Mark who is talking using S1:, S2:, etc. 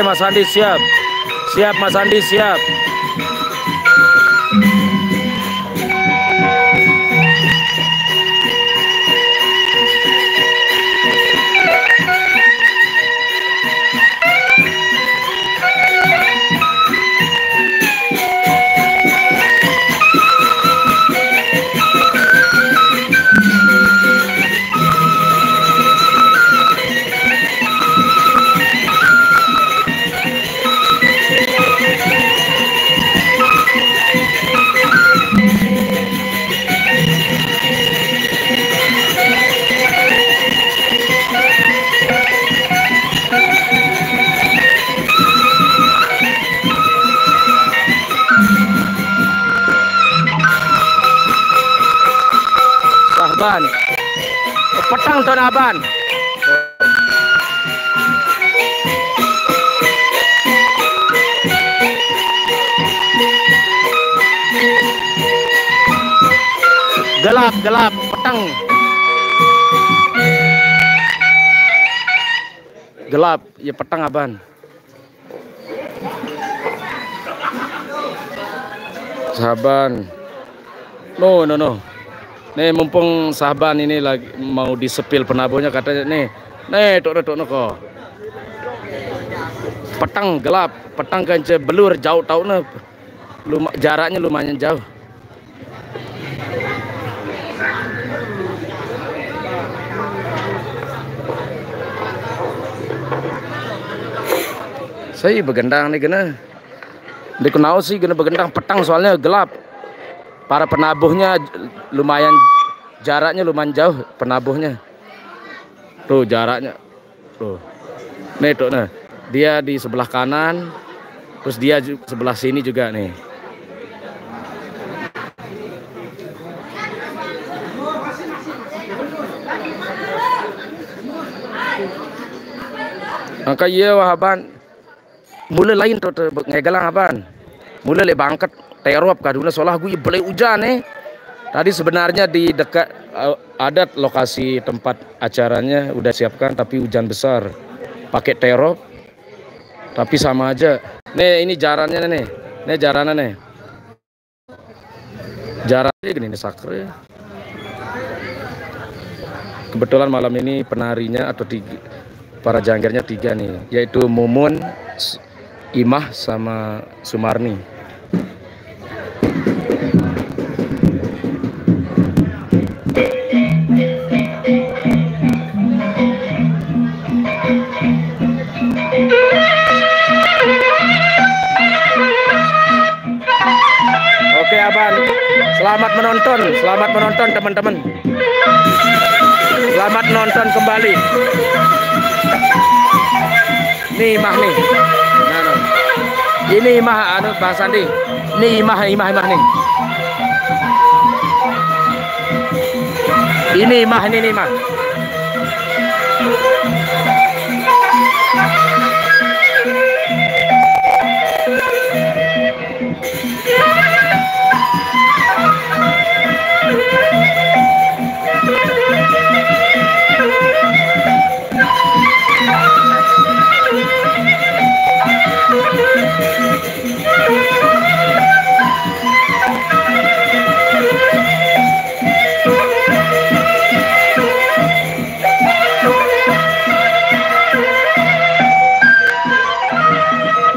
S1: Mas Andi siap. Siap Mas Andi siap. Sahaban, petang tuan aban. Gelap, gelap, petang. Gelap, ya petang aban. Sahaban. No. Nih mumpung sahaban ini lagi mau disepil penabuhnya katanya nih tok kok. Petang gelap, petang kance belur jauh tahu nih. Jaraknya lumayan jauh. Saya begendang nih gena. Dikenal sih gena begendang petang soalnya gelap. Para penabuhnya lumayan jaraknya lumayan jauh penabuhnya. Tuh jaraknya. Tuh. Nih tuh nah. Dia di sebelah kanan. Terus dia sebelah sini juga nih. Maka iya wahaban. Mulai lain tuh ngegalang aban. Mulai le bangket terop kaduna solah gue boleh hujan Tadi sebenarnya di dekat ada lokasi tempat acaranya udah siapkan tapi hujan besar. Pakai terop. Tapi sama aja. Nih ini jarannya nih. Nih jarannya nih. Jarannya gini nih sakre. Kebetulan malam ini penarinya atau para janggernya 3 nih, yaitu Mumun, Imah sama Sumarni. Oke aban, selamat menonton teman-teman. Selamat menonton kembali. Nih Imah nih. Nah. Ini Imah Bang Sandi. Ini Imah nih. Ini Imah.